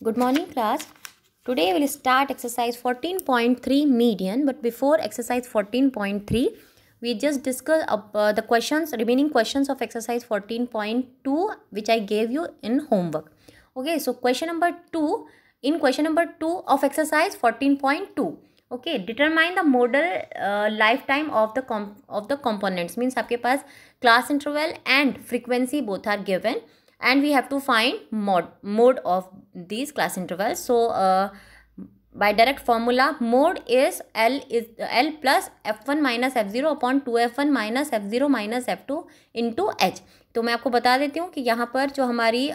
Good morning, class. Today we will start exercise 14.3 median, but before exercise 14.3, we just discuss the questions, remaining questions of exercise 14.2, which I gave you in homework. Okay, so question number 2, in question number 2 of exercise 14.2. Okay, determine the modal lifetime of the components. Means आपके पास class interval and frequency both are given, and we have to find mode of these class intervals. So by direct formula, mode is L plus f1 minus f0 upon 2f1 minus f0 minus f2 into h. तो मैं आपको बता देती हूँ कि यहाँ पर जो हमारी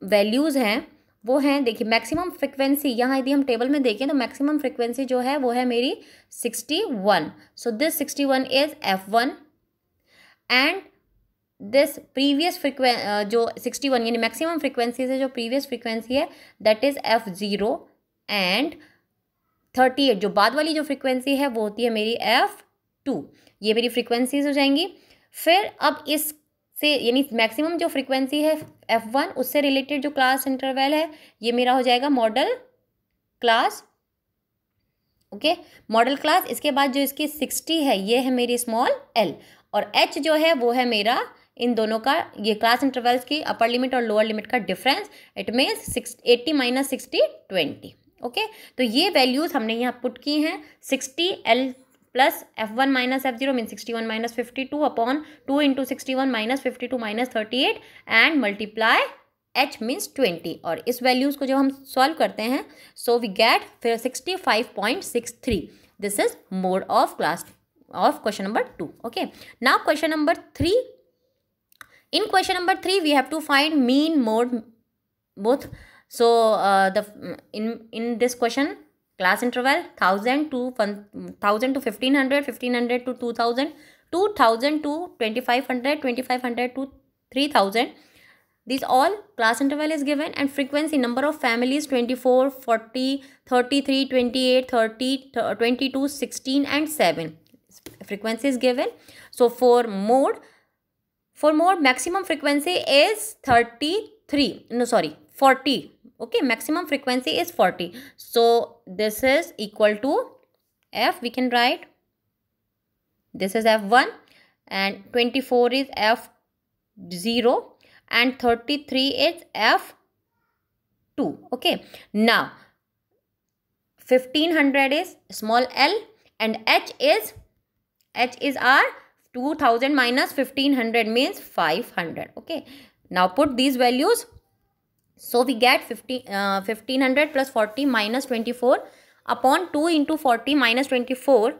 वैल्यूज़ हैं वो हैं, देखिए मैक्सिमम फ्रिक्वेंसी, यहाँ यदि हम टेबल में देखें तो मैक्सिमम फ्रिक्वेंसी जो है वो है मेरी 61. So this 61 is f1 and this previous जो 61 यानी मैक्सिमम फ्रिक्वेंसी से जो प्रीवियस फ्रिक्वेंसी है दैट इज f0 एंड 38 जो बाद वाली जो फ्रिक्वेंसी है वो होती है मेरी f2. ये मेरी फ्रिक्वेंसीज हो जाएंगी. फिर अब इस से यानी मैक्सिमम जो फ्रिक्वेंसी है f1 उससे रिलेटेड जो क्लास इंटरवल है ये मेरा हो जाएगा model class. Okay, model class. इसके बाद जो इसकी 60 है ये है मेरी स्मॉल l, और h जो है वो है मेरा इन दोनों का ये क्लास इंटरवल्स की अपर लिमिट और लोअर लिमिट का difference. It means 80 minus 60 20. Okay, तो ये वैल्यूज हमने यहाँ पुट की हैं. 60 l plus f1 minus f0 mean 61 minus 52 upon 2 into 61 minus 52 minus 38 and multiply h means 20. और इस वैल्यूज़ को जब हम सॉल्व करते हैं सो वी गेट फिर 65.63. This is mode of class of question number 2. Okay, now question number 3. In question number 3 we have to find mean, mode both. So in this question class interval 1000 to 1500, 1500 to 2000, 2000 to 2500, 2500 to 3000. These all class interval is given, and frequency number of families 24, 40, 33, 28, 30, 22, 16 and 7. Frequency is given. So for mode maximum frequency is 40. Okay, maximum frequency is 40. So this is equal to f, we can write this is f1 and 24 is f0 and 33 is f2. Okay, now 1500 is small l and h is our 2000 minus 1500 means 500. Okay, now put these values. So we get 1500 plus 40 minus 24 upon 2 into 40 minus 24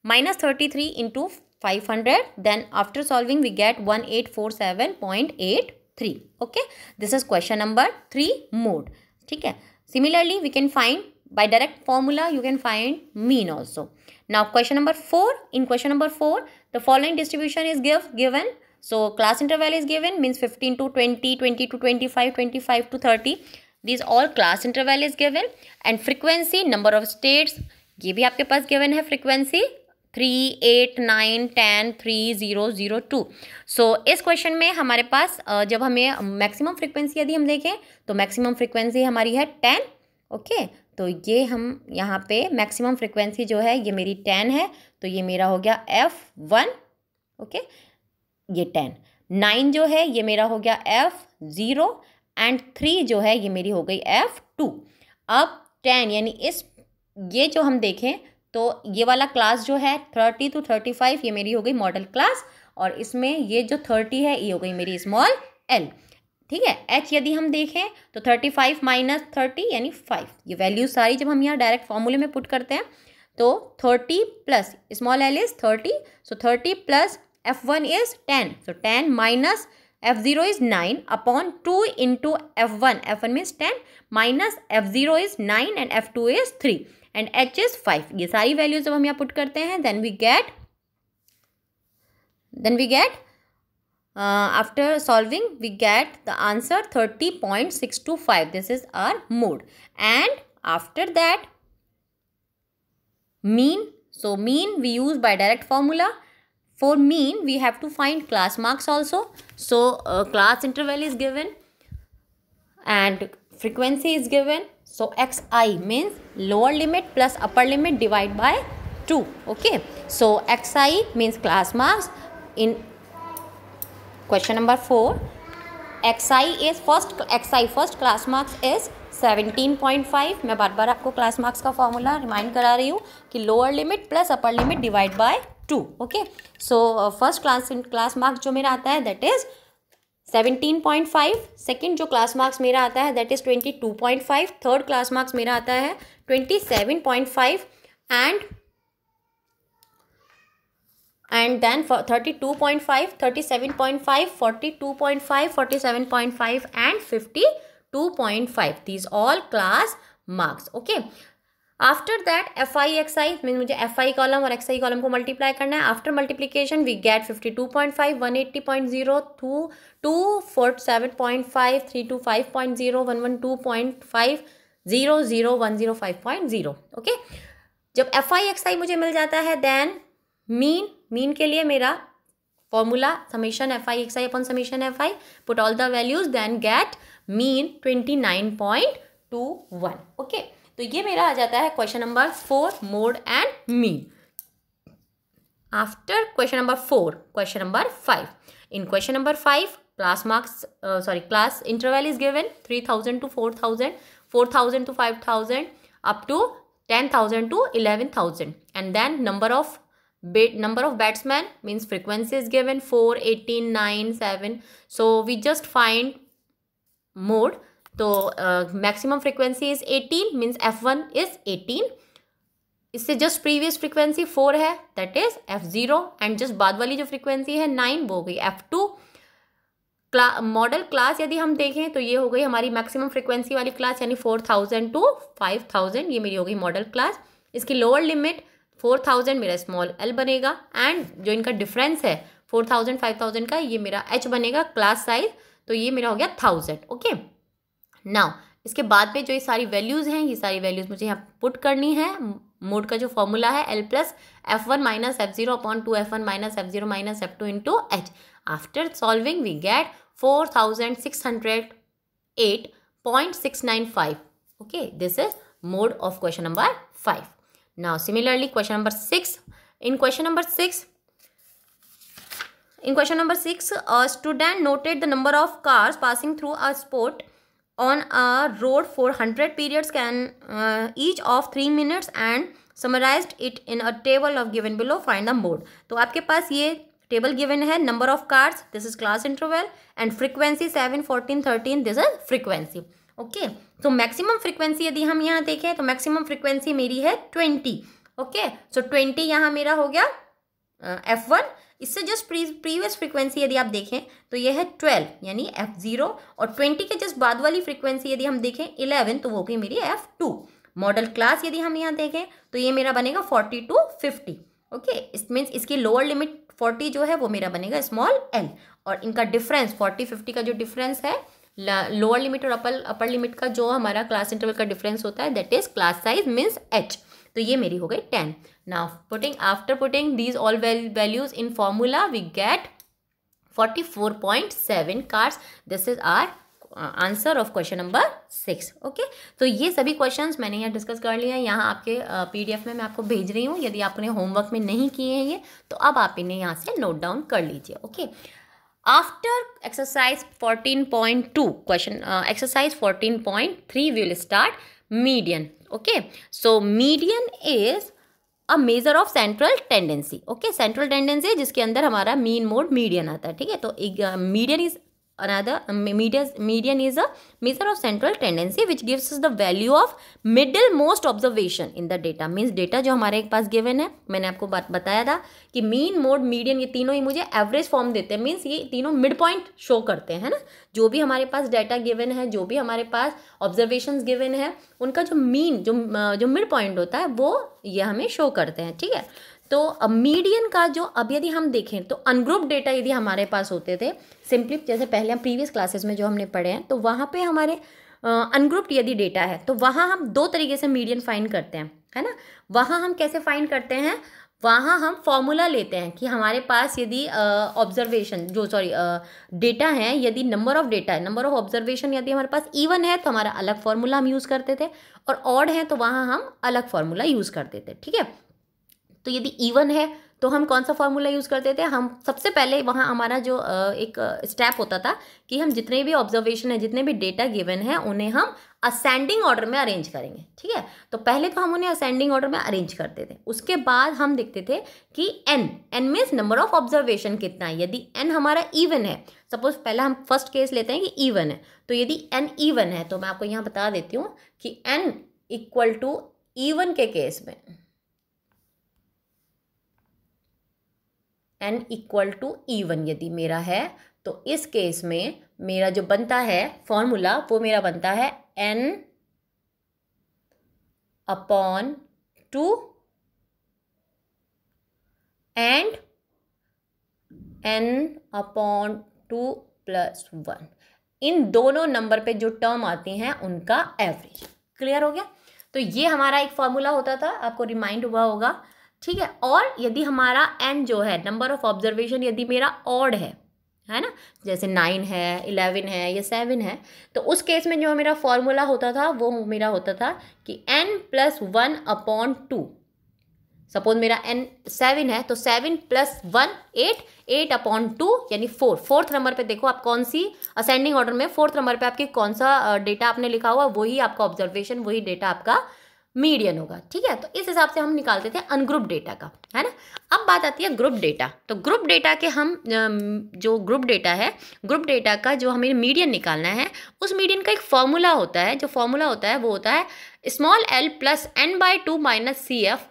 minus 33 into 500. Then after solving we get 1847.83. Okay, this is question number 3 mode. ठीक है. Similarly we can find by direct formula, you can find mean also. Now question number 4. In question number 4 the following distribution is given. So class interval is given, means 15 to 20, 20 to 25, 25 to 30. These all class interval is given, and frequency number of states ये भी आपके पास given है. frequency 3, 8, 9, 10, 3, 0, 0, 2. सो इस question में हमारे पास जब हमें maximum frequency यदि हम देखें तो मैक्सिमम फ्रिक्वेंसी हमारी है 10. ओके, तो ये हम यहाँ पे मैक्सिमम फ्रिक्वेंसी जो है ये मेरी 10 है, तो ये मेरा हो गया f1. ओके, ये 10. 9 जो है ये मेरा हो गया f0 एंड 3 जो है ये मेरी हो गई f2. अब 10 यानी इस ये जो हम देखें तो ये वाला क्लास जो है 30 to 35 ये मेरी हो गई मॉडल क्लास, और इसमें ये जो 30 है ये हो गई मेरी स्मॉल l. ठीक है, h यदि हम देखें तो 35 माइनस 30 यानी 5. ये वैल्यू सारी जब हम यहाँ डायरेक्ट फॉर्मूले में पुट करते हैं तो 30 plus small l is 30. So 30 plus f1 is 10. So 10 minus f0 is 9 upon 2 into f1. f1 means 10 minus f0 is 9 and f2 is 3 and h is 5. ये सारी वैल्यूज जब हम यहाँ पुट करते हैं then we get after solving we get the answer 30.625. This is our mode. And after that mean. So mean we use by direct formula. For mean we have to find class marks also. So class interval is given and frequency is given. So xi means lower limit plus upper limit divide by 2. Okay, so xi means class marks. In question number 4, xi first class marks is 17.5. मैं बार बार आपको class marks का formula remind करा रही हूँ कि lower limit plus upper limit divide by 2. Okay, so first class marks जो मेरा आता है दैट इज 17.5. सेकेंड जो क्लास मार्क्स मेरा आता है that is 22.5. Third class marks मेरा आता है 27.5 and then for 32.5, 37.5, 42.5, 47.5 and 52.5. These all class marks. Okay. After that fi xi means मुझे fi कॉलम और xi कॉलम को मल्टीप्लाई करना है. After multiplication we get 52.5, 180.0, 247.5, 325.0, 112.5, 00105.0. Okay, जब fi xi मुझे मिल जाता है देन मीन के लिए मेरा formula summation fi xi upon summation fi, put all the values then get mean 29.21. Okay, तो ये मेरा आ जाता है question number 4, mode and mean. After question number 4, question number 5. In question number 5 class interval is given 3000 to 4000, 4000 to 5000, up to 10,000 to 11,000, and then number of batsmen means frequency is given 4, 18, 9, 7. So we just find mode. तो maximum frequency is 18 means f1 is 18. इससे just previous frequency 4 है that is f0, and just बाद वाली जो frequency है 9 वो हो गई f2. मॉडल क्लास यदि हम देखें तो ये हो गई हमारी मैक्सिमम फ्रिक्वेंसी वाली क्लास यानी 4000 टू 5000, ये मेरी हो गई मॉडल क्लास. इसकी लोअर लिमिट 4000 मेरा स्मॉल l बनेगा, एंड जो इनका डिफरेंस है 4000 5000 का ये मेरा h बनेगा क्लास साइज, तो ये मेरा हो गया 1000. ओके, नाउ इसके बाद में जो ये सारी वैल्यूज़ हैं ये सारी वैल्यूज़ मुझे यहाँ पुट करनी है. मोड का जो फॉर्मूला है L plus f1 minus f0 upon 2f1 minus f0 minus f2 into h. After solving we get 4608.695. Okay, this is mode of question number 5. Now similarly question number 6. In question number 6, a student noted the number of cars passing through a spot on a road for 100 periods each of 3 minutes and summarized it in a table of given below. Find the mode. तो आपके पास ये table given है. Number of cars this is class interval, and frequency 7, 14, 13 this is frequency. Okay, तो maximum frequency यदि हम यहाँ देखें तो मैक्सिमम फ्रिक्वेंसी मेरी है 20. ओके, सो 20 यहाँ मेरा हो गया f1. इससे जस्ट प्रीवियस फ्रिक्वेंसी यदि आप देखें तो ये है 12 यानी f0, और 20 के जस्ट बाद वाली फ्रिक्वेंसी यदि हम देखें 11 तो वो गई मेरी f2. मॉडल क्लास यदि हम यहाँ देखें तो ये मेरा बनेगा 40 to 50. ओके, इट मीन्स इसकी लोअर लिमिट 40 जो है वो मेरा बनेगा स्मॉल l, और इनका डिफरेंस 40-50 का जो डिफरेंस है लोअर लिमिट और अपर लिमिट का जो हमारा क्लास इंटरवल का डिफरेंस होता है that is class size means h. तो ये मेरी हो गई 10. Now after putting these all values in formula we get 44.7 cars. This is our answer of question number 6. Okay, तो ये सभी क्वेश्चंस मैंने यहाँ डिस्कस कर लिया है. यहाँ आपके PDF में मैं आपको भेज रही हूँ. यदि आपने होमवर्क में नहीं किए हैं ये तो अब आप इन्हें यहाँ से नोट डाउन कर लीजिए. Okay, after exercise 14.2 question exercise 14.3 will start median. Okay, so median is a measure of central tendency. Okay, central tendency जिसके अंदर हमारा मीन मोड मीडियन आता है. ठीक है, तो median is median is a measure of central tendency which gives us the value of middle most observation in the data. means data जो हमारे पास given है, मैंने आपको बताया था कि मीन मोड मीडियन ये तीनों ही मुझे एवरेज फॉर्म देते हैं. मीन्स ये तीनों मिड पॉइंट शो करते हैं ना. जो भी हमारे पास डाटा गिवन है, जो भी हमारे पास ऑब्जर्वेशंस गिवन है, उनका जो मीन जो मिड पॉइंट होता है वो ये हमें शो करते हैं. ठीक है, तो मीडियन का जो अब यदि हम देखें तो अनग्रुप डेटा यदि हमारे पास होते थे, सिंपली जैसे पहले हम प्रीवियस क्लासेस में जो हमने पढ़े हैं तो वहाँ पे हमारे अनग्रुप्ड यदि डेटा है तो वहाँ हम 2 तरीके से मीडियन फाइंड करते हैं, है ना. वहाँ हम कैसे फाइंड करते हैं, वहाँ हम फॉर्मूला लेते हैं कि हमारे पास यदि ऑब्जर्वेशन डेटा है, यदि नंबर ऑफ डेटा है, नंबर ऑफ ऑब्जर्वेशन यदि हमारे पास इवन है तो हमारा अलग फार्मूला हम यूज़ करते थे, और ऑड है तो वहाँ हम अलग फार्मूला यूज़ करते थे। ठीक है, तो यदि इवन है तो हम कौन सा फार्मूला यूज़ करते थे, हम सबसे पहले वहाँ हमारा जो एक स्टेप होता था कि हम जितने भी ऑब्जर्वेशन है, जितने भी डेटा गिवन है, उन्हें हम असेंडिंग ऑर्डर में अरेंज करेंगे। ठीक है, तो पहले तो हम उन्हें असेंडिंग ऑर्डर में अरेंज करते थे। उसके बाद हम देखते थे कि N means number of observation कितना है। यदि एन हमारा इवन है, सपोज पहले हम फर्स्ट केस लेते हैं कि इवन है, तो यदि एन इवन है तो मैं आपको यहाँ बता देती हूँ कि एन इक्वल टू इवन के केस में n इक्वल टू इवन यदि मेरा है, तो इस केस में मेरा जो बनता है फॉर्मूला वो मेरा बनता है n upon 2 and n upon 2 plus 1। इन दोनों नंबर पे जो टर्म आती हैं उनका एवरेज। क्लियर हो गया? तो ये हमारा एक फॉर्मूला होता था, आपको रिमाइंड हुआ होगा। ठीक है, और यदि हमारा n जो है नंबर ऑफ ऑब्जर्वेशन यदि मेरा ऑड है ना, जैसे 9 है, 11 है या 7 है, तो उस केस में जो मेरा फॉर्मूला होता था वो मेरा होता था कि n प्लस 1 अपॉन 2। सपोज मेरा n 7 है तो 7 प्लस 1 8, 8 अपॉन 2 यानी 4। फोर्थ नंबर पे देखो आप कौन सी असेंडिंग ऑर्डर में फोर्थ नंबर पे आपके कौन सा डेटा आपने लिखा हुआ, वही आपका ऑब्जर्वेशन, वही डेटा आपका मीडियन होगा। ठीक है, तो इस हिसाब से हम निकालते थे अनग्रुप डेटा का, है ना। अब बात आती है ग्रुप डेटा। तो ग्रुप डेटा के हम जो ग्रुप डेटा है, ग्रुप डेटा का जो हमें मीडियन निकालना है, उस मीडियन का एक फॉर्मूला होता है। जो फॉर्मूला होता है वो होता है small l plus n/2 minus CF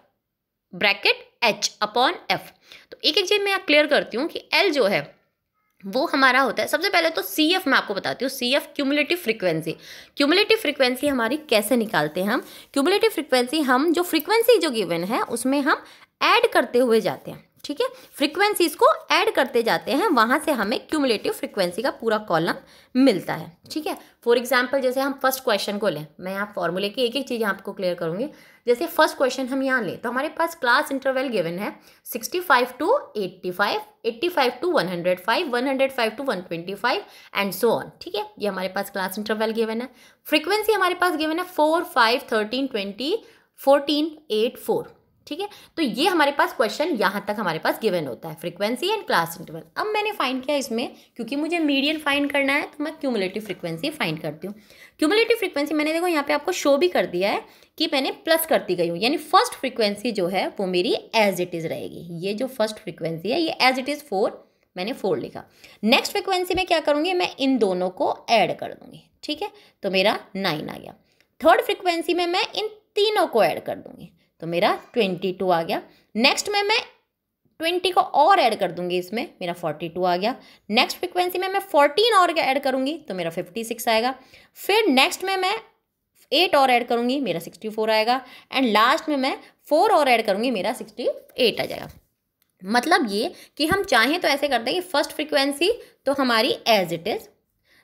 bracket h upon f। तो एक एक चीज़ मैं क्लियर करती हूँ कि l जो है वो हमारा होता है, सबसे पहले तो CF मैं आपको बताती हूँ। CF cumulative frequency. Cumulative frequency हमारी कैसे निकालते हैं हम? क्यूमुलेटिव फ्रीक्वेंसी हम जो फ्रीक्वेंसी जो गिवन है उसमें हम ऐड करते हुए जाते हैं। ठीक है, फ्रीक्वेंसीज को ऐड करते जाते हैं, वहाँ से हमें क्यूमुलेटिव फ्रीक्वेंसी का पूरा कॉलम मिलता है। ठीक है, फॉर एग्जाम्पल जैसे हम फर्स्ट क्वेश्चन को लें, मैं यहाँ फॉर्मूले की एक एक चीज़ यहाँ आपको क्लियर करूँगी। जैसे फर्स्ट क्वेश्चन हम यहाँ लें तो हमारे पास क्लास इंटरवल गिवन है 65 to 85, 85 to 105, 105 to 125 and so on. ठीक है, ये हमारे पास क्लास इंटरवल गिवन है। फ्रीक्वेंसी हमारे पास गिवन है 4, 5, 13, 20, 14, 8, 4। ठीक है, तो ये हमारे पास क्वेश्चन यहाँ तक हमारे पास गिवन होता है, फ्रीक्वेंसी एंड क्लास इंटरवल। अब मैंने फाइंड किया इसमें, क्योंकि मुझे मीडियन फाइंड करना है तो मैं क्यूमुलेटिव फ्रीक्वेंसी फाइंड करती हूँ। क्यूमुलेटिव फ्रीक्वेंसी मैंने देखो यहाँ पे आपको शो भी कर दिया है कि मैंने प्लस करती गई हूँ, यानी फर्स्ट फ्रीक्वेंसी जो है वो मेरी एज इट इज़ रहेगी। ये जो फर्स्ट फ्रीक्वेंसी है ये एज इट इज़ 4, मैंने 4 लिखा। नेक्स्ट फ्रीक्वेंसी में क्या करूँगी, मैं इन दोनों को ऐड कर दूँगी। ठीक है, तो मेरा 9 आ गया। थर्ड फ्रीक्वेंसी में मैं इन तीनों को ऐड कर दूँगी तो मेरा 22 आ गया। नेक्स्ट में मैं 20 को और ऐड कर दूंगी, इसमें मेरा 42 आ गया। नेक्स्ट फ्रीक्वेंसी में मैं 14 और ऐड करूंगी तो मेरा 56 आएगा। फिर नेक्स्ट में मैं 8 और ऐड करूंगी, मेरा 64 आएगा। एंड लास्ट में मैं 4 और ऐड करूंगी, मेरा 68 आ जाएगा। मतलब ये कि हम चाहें तो ऐसे करते हैं कि फर्स्ट फ्रीक्वेंसी तो हमारी एज इट इज़,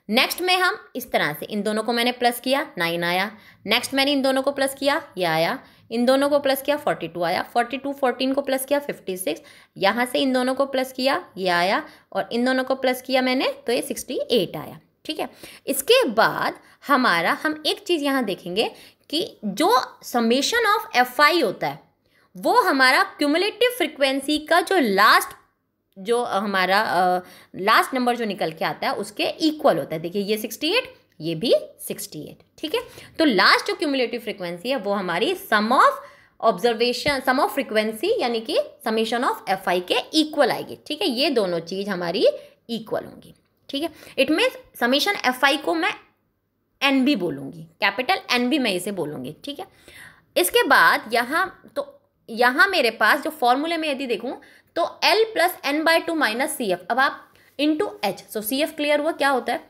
नेक्स्ट में हम इस तरह से इन दोनों को मैंने प्लस किया, 9 आया। नेक्स्ट मैंने इन दोनों को प्लस किया, ये आया। इन दोनों को प्लस किया, 42 आया। 42, 14 को प्लस किया, 56। यहाँ से इन दोनों को प्लस किया, ये आया। और इन दोनों को प्लस किया मैंने तो ये 68 आया। ठीक है, इसके बाद हमारा हम एक चीज़ यहाँ देखेंगे कि जो समेशन ऑफ FI होता है वो हमारा क्यूमुलेटिव फ्रीक्वेंसी का जो लास्ट जो हमारा लास्ट नंबर जो निकल के आता है उसके इक्वल होता है। देखिए ये 68, ये भी 68। ठीक है, तो लास्ट जो क्यूमुलेटिव फ्रीक्वेंसी है वो हमारी sum of observation, sum of frequency यानी कि समेशन ऑफ FI के इक्वल आएगी। ठीक है, ये दोनों चीज़ हमारी इक्वल होंगी। ठीक है, इट मीन्स समेशन FI को मैं N भी बोलूँगी, कैपिटल N भी मैं इसे बोलूँगी। ठीक है, इसके बाद यहाँ मेरे पास जो फॉर्मूले में यदि देखूँ तो L plus n/2 minus CF, अब आप इंटू H, सो CF क्लियर हुआ क्या होता है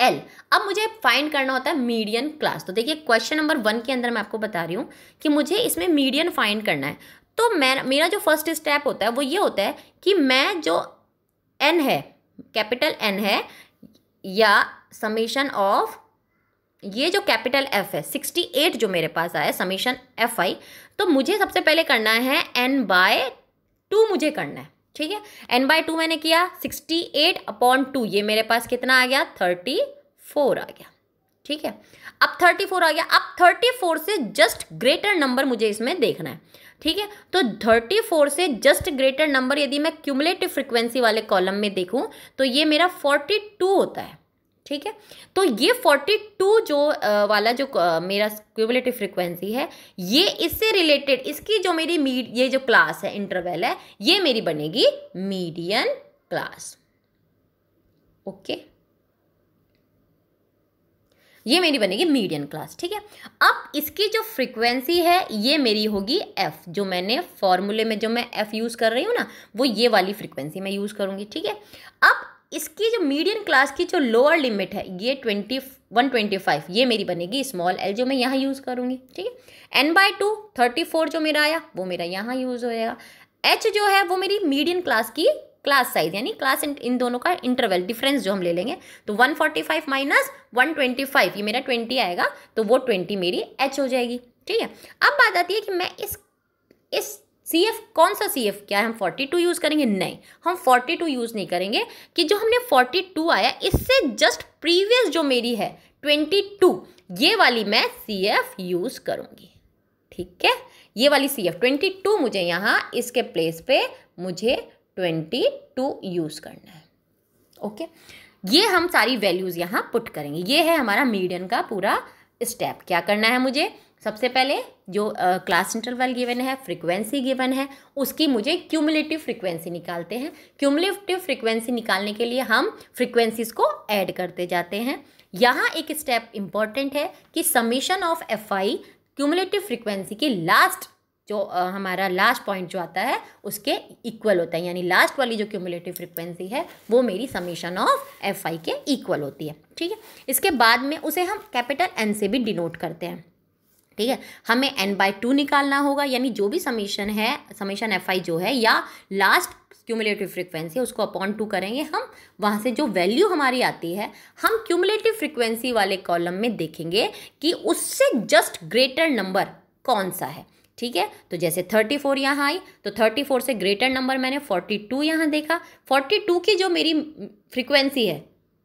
L। अब मुझे फाइंड करना होता है मीडियन क्लास। तो देखिए क्वेश्चन नंबर 1 के अंदर मैं आपको बता रही हूँ कि मुझे इसमें मीडियन फाइंड करना है। तो मेरा जो फर्स्ट स्टेप होता है वो ये होता है कि मैं जो N है, कैपिटल N है, या समेशन ऑफ ये जो कैपिटल एफ है 68 जो मेरे पास आया समीशन एफ आई, तो मुझे सबसे पहले करना है n/2 मुझे करना है, ठीक है। n/2 मैंने किया 68/2, ये मेरे पास कितना आ गया 34 आ गया, ठीक है। अब 34 आ गया, अब 34 से जस्ट ग्रेटर नंबर मुझे इसमें देखना है, ठीक है। तो 34 से जस्ट ग्रेटर नंबर यदि मैं क्यूमुलेटिव फ्रीक्वेंसी वाले कॉलम में देखूं तो ये मेरा 42 होता है, ठीक है। तो ये 42 जो वाला जो मेरा क्यूमुलेटिव फ्रीक्वेंसी है, ये इससे रिलेटेड इसकी जो मेरी ये जो क्लास है इंटरवल है, ये मेरी बनेगी मीडियन क्लास, ओके। ये मेरी बनेगी मीडियन क्लास, ठीक है। अब इसकी जो फ्रीक्वेंसी है ये मेरी होगी एफ, जो मैंने फॉर्मूले में जो मैं एफ यूज़ कर रही हूँ ना, वो ये वाली फ्रीक्वेंसी मैं यूज़ करूँगी, ठीक है। अब इसकी जो मीडियन क्लास की जो लोअर लिमिट है ये 125, ये मेरी बनेगी स्मॉल एल, जो मैं यहाँ यूज़ करूँगी, ठीक है। n/2 34 जो मेरा आया वो मेरा यहाँ यूज़ हो जाएगा। h जो है वो मेरी मीडियन क्लास की क्लास साइज, यानी क्लास इन दोनों का इंटरवल डिफरेंस जो हम ले लेंगे, तो 145 माइनस 125 ये मेरा 20 आएगा, तो वो 20 मेरी h हो जाएगी, ठीक है। अब बात आती है कि मैं इस CF कौन सा CF, क्या हम 42 यूज़ करेंगे? नहीं, हम 42 यूज़ नहीं करेंगे, कि जो हमने 42 आया इससे जस्ट प्रीवियस जो मेरी है 22, ये वाली मैं CF यूज़ करूँगी, ठीक है। ये वाली CF 22 मुझे यहाँ इसके प्लेस पे मुझे 22 यूज़ करना है, ओके। ये हम सारी वैल्यूज़ यहाँ पुट करेंगे। ये है हमारा मीडियन का पूरा स्टेप। क्या करना है मुझे? सबसे पहले जो क्लास इंटरवल गिवन है, फ्रीक्वेंसी गिवन है, उसकी मुझे क्यूमुलेटिव फ्रीक्वेंसी निकालते हैं। क्यूमुलेटिव फ्रीक्वेंसी निकालने के लिए हम फ्रीक्वेंसीज को ऐड करते जाते हैं। यहाँ एक स्टेप इंपॉर्टेंट है कि summation of F I cumulative frequency की लास्ट जो हमारा लास्ट पॉइंट जो आता है उसके इक्वल होता है, यानी लास्ट वाली जो क्यूमुलेटिव फ्रीक्वेंसी है वो मेरी समीशन ऑफ एफ आई के इक्वल होती है, ठीक है। इसके बाद में उसे हम कैपिटल एन से भी डिनोट करते हैं, ठीक है। हमें n/2 निकालना होगा, यानी जो भी समीशन है, समीशन एफ आई जो है या लास्ट क्यूमुलेटिव फ्रीक्वेंसी उसको अपॉन 2 करेंगे हम। वहाँ से जो वैल्यू हमारी आती है हम क्यूमुलेटिव फ्रीक्वेंसी वाले कॉलम में देखेंगे कि उससे जस्ट ग्रेटर नंबर कौन सा है, ठीक है। तो जैसे 34 यहाँ आई, तो 34 से ग्रेटर नंबर मैंने 42 यहाँ देखा। 42 की जो मेरी फ्रीक्वेंसी है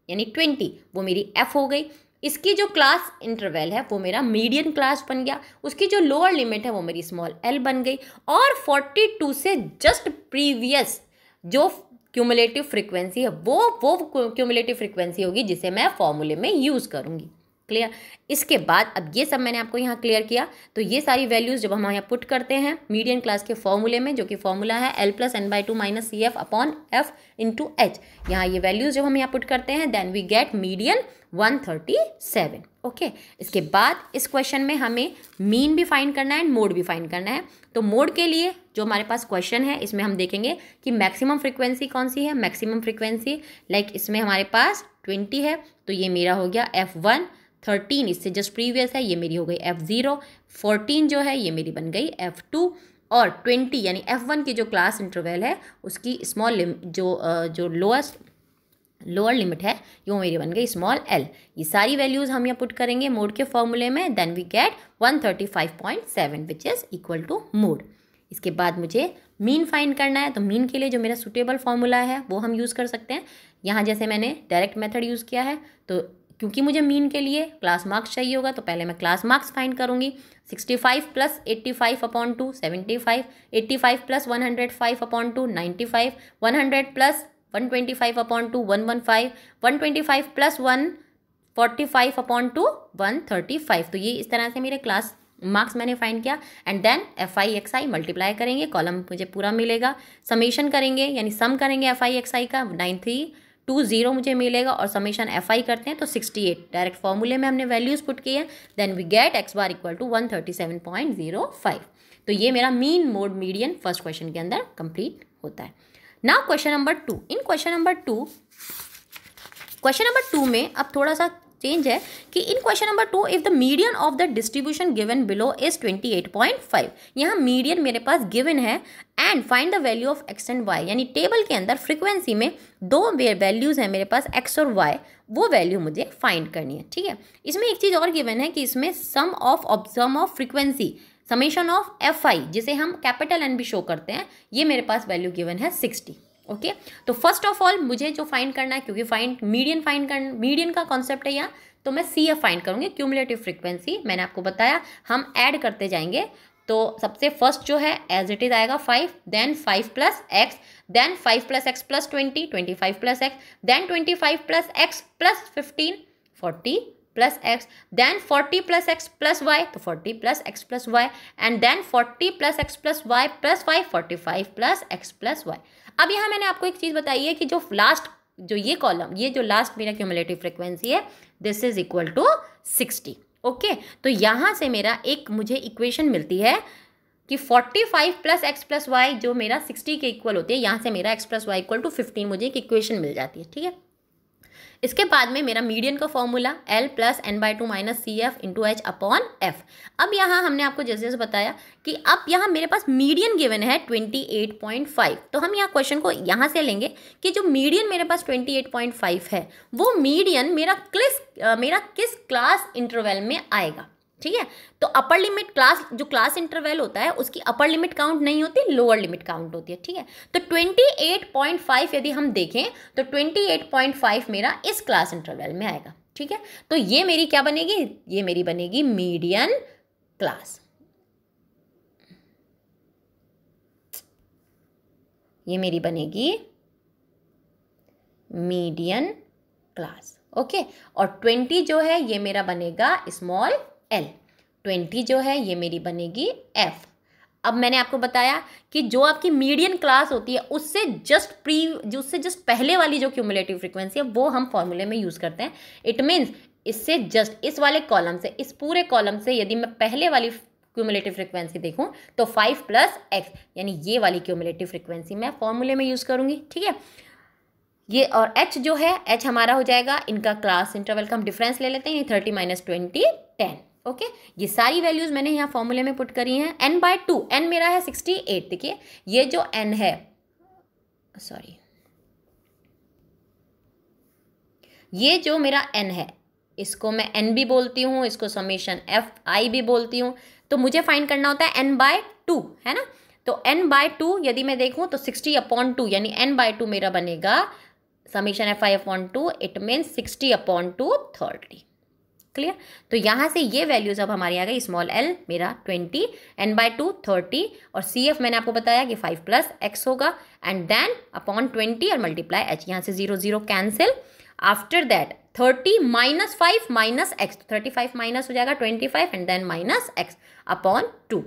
यानी 20, वो मेरी एफ हो गई। इसकी जो क्लास इंटरवल है वो मेरा मीडियन क्लास बन गया। उसकी जो लोअर लिमिट है वो मेरी स्मॉल एल बन गई। और 42 से जस्ट प्रीवियस जो क्यूमुलेटिव फ्रीक्वेंसी है वो क्यूमुलेटिव फ्रीक्वेंसी होगी जिसे मैं फॉर्मूले में यूज़ करूँगी। क्लियर? इसके बाद अब ये सब मैंने आपको यहाँ क्लियर किया, तो ये सारी वैल्यूज़ जब हम यहाँ पुट करते हैं मीडियन क्लास के फॉर्मूले में, जो कि फॉर्मूला है L+n/2 minus CF upon F into H, यहाँ ये वैल्यूज़ जब हम यहाँ पुट करते हैं then we get median 137, okay. इसके बाद इस क्वेश्चन में हमें मीन भी फाइंड करना है एंड मोड भी फाइंड करना है। तो मोड के लिए जो हमारे पास क्वेश्चन है इसमें हम देखेंगे कि मैक्सिमम फ्रीक्वेंसी कौन सी है। मैक्सिमम फ्रीक्वेंसी लाइक इसमें हमारे पास 20 है, तो ये मेरा हो गया F1। 13 इससे जस्ट प्रीवियस है, ये मेरी हो गई F0। 14 जो है ये मेरी बन गई F2। और 20 यानी F1 की जो क्लास इंटरवल है उसकी स्मॉल जो लोअर लिमिट है वो मेरी बन गई स्मॉल एल। ये सारी वैल्यूज़ हम यहाँ पुट करेंगे मोड के फॉर्मूले में, then we get 135.7 which is equal to mode. इसके बाद मुझे मीन फाइंड करना है, तो मीन के लिए जो मेरा सुटेबल फॉर्मूला है वो हम यूज़ कर सकते हैं। यहाँ जैसे मैंने डायरेक्ट मेथड यूज़ किया है, तो क्योंकि मुझे मीन के लिए क्लास मार्क्स चाहिए होगा तो पहले मैं क्लास मार्क्स फाइंड करूँगी। 65 plus 85 upon 2 75, 85 plus 105 upon 2 95, 100 plus 125 upon 2 115, 125 plus 145 upon 2 135। तो ये इस तरह से मेरे क्लास मार्क्स मैंने फाइंड किया। एंड देन FI/XI मल्टीप्लाई करेंगे, कॉलम मुझे पूरा मिलेगा। समेशन करेंगे यानी सम करेंगे FI/XI का 9320 मुझे मिलेगा, और समेशन FI करते हैं तो 68। डायरेक्ट फॉर्मूले में हमने वैल्यूज़ पुट की है, then we get x bar equal to 137.05। तो ये मेरा mean mode median first question के अंदर कंप्लीट होता है। Now question number 2। In question number 2 में अब थोड़ा सा चेंज है कि in question number 2 if the median of the distribution given below is 28.5। यहाँ मीडियन मेरे पास गिवन है and find the value of x and y, यानी टेबल के अंदर फ्रीक्वेंसी में दो वैल्यूज़ हैं मेरे पास एक्स और वाई, वो वैल्यू मुझे फाइंड करनी है। ठीक है, इसमें एक चीज़ और गिवन है कि इसमें sum of frequency summation of F I, जिसे हम कैपिटल एन भी शो करते हैं, ये मेरे पास वैल्यू गिवन है 60। ओके, तो फर्स्ट ऑफ ऑल मुझे जो फाइंड करना है, क्योंकि मीडियन का कॉन्सेप्ट है यहाँ, तो मैं सी एफ फाइंड करूँगी, क्यूमुलेटिव फ्रीक्वेंसी। मैंने आपको बताया हम ऐड करते जाएंगे, तो सबसे फर्स्ट जो है एज इट इज आएगा 5, then 5 plus x, then 5 plus x plus 20, 25 plus x, then 25 plus x plus 15, 40 plus x, then 40 plus x plus y, तो 40 plus x plus y, and then 40 plus x plus y plus 5, 45 plus x plus y. अब यहाँ मैंने आपको एक चीज़ बताई है कि जो लास्ट जो ये कॉलम, ये जो लास्ट मेरा क्यूमुलेटिव फ्रीक्वेंसी है, this is equal to 60। Okay, तो यहाँ से मेरा एक मुझे इक्वेशन मिलती है कि 45 प्लस एक्स प्लस वाई जो मेरा 60 के इक्वल होती है, यहाँ से मेरा x plus y equal to 15 मुझे एक इक्वेशन मिल जाती है। ठीक है, इसके बाद में मेरा मीडियन का formula L plus n/2 minus c f into h upon f. अब यहाँ हमने आपको जैसे जैसे बताया कि अब यहाँ मेरे पास मीडियन गिवन है 28.5, तो हम यहाँ क्वेश्चन को यहाँ से लेंगे कि जो मीडियन मेरे पास 28.5 है, वो मीडियन मेरा किस क्लास इंटरवल में आएगा। ठीक है, तो अपर लिमिट क्लास इंटरवल होता है, उसकी अपर लिमिट काउंट नहीं होती, लोअर लिमिट काउंट होती है। ठीक है, तो 28.5 यदि हम देखें तो 28.5 मेरा इस क्लास इंटरवल में आएगा। ठीक है, तो ये मेरी क्या बनेगी, ये मेरी बनेगी मीडियन क्लास, ये मेरी बनेगी मीडियन क्लास। ओके, और 20 जो है ये मेरा बनेगा स्मॉल L, 20 जो है ये मेरी बनेगी F। अब मैंने आपको बताया कि जो आपकी मीडियन क्लास होती है उससे जस्ट पहले वाली जो क्यूमुलेटिव फ्रीक्वेंसी है वो हम फॉर्मूले में यूज़ करते हैं। इट मीन्स इससे जस्ट इस वाले कॉलम से, इस पूरे कॉलम से यदि मैं पहले वाली क्यूमुलेटिव फ्रीक्वेंसी देखूं तो 5 प्लस एक्स, यानी ये वाली क्यूमुलेटिव फ्रीक्वेंसी मैं फॉर्मूले में यूज़ करूँगी। ठीक है, ये और h जो है, h हमारा हो जाएगा, इनका क्लास इंटरवल का हम डिफरेंस ले लेते हैं, 30 माइनस 20 10। ओके, ये सारी वैल्यूज मैंने यहाँ फॉर्मूले में पुट करी हैं। n/2, n मेरा है 68। देखिए ये जो n है, सॉरी, ये जो मेरा n है, इसको मैं n भी बोलती हूँ, इसको समेशन fi भी बोलती हूँ। तो मुझे फाइंड करना होता है n/2, है ना। तो n/2 यदि मैं देखूँ तो 60/2, यानी n/2 मेरा बनेगा summation fi/2, it means 60/2 30। Clear, तो यहाँ से ये वैल्यूज अब हमारी आ गई, स्मॉल l मेरा 20, n/2 30, और सी एफ मैंने आपको बताया कि 5 प्लस एक्स होगा, एंड देन अपॉन 20 और मल्टीप्लाई h, यहाँ से 0 0 cancel. After that 30 minus 5 minus x, 35 minus हो जाएगा 25, and then minus x upon 2।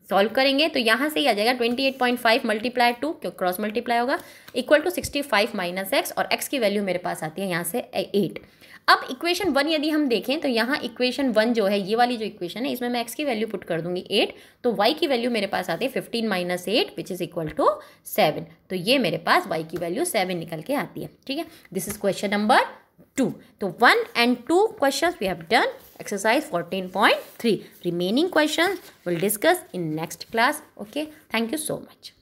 Solve करेंगे तो यहाँ से ही आ जाएगा 28.5 मल्टीप्लाई 2, क्यों क्रॉस मल्टीप्लाई होगा, इक्वल टू 65 माइनस एक्स, और एक्स की वैल्यू मेरे पास आती है यहाँ से 8। अब इक्वेशन 1 यदि हम देखें तो यहाँ इक्वेशन 1 जो है, ये वाली जो इक्वेशन है, इसमें मैं एक्स की वैल्यू पुट कर दूंगी 8, तो वाई की वैल्यू मेरे पास आती है 15 minus 8 which is equal to 7। तो ये मेरे पास वाई की वैल्यू 7 निकल के आती है। ठीक है, दिस इज क्वेश्चन नंबर 2. तो 1 and 2 questions we have done. Exercise 14.3. Remaining questions we'll discuss in next class. Okay, thank you so much.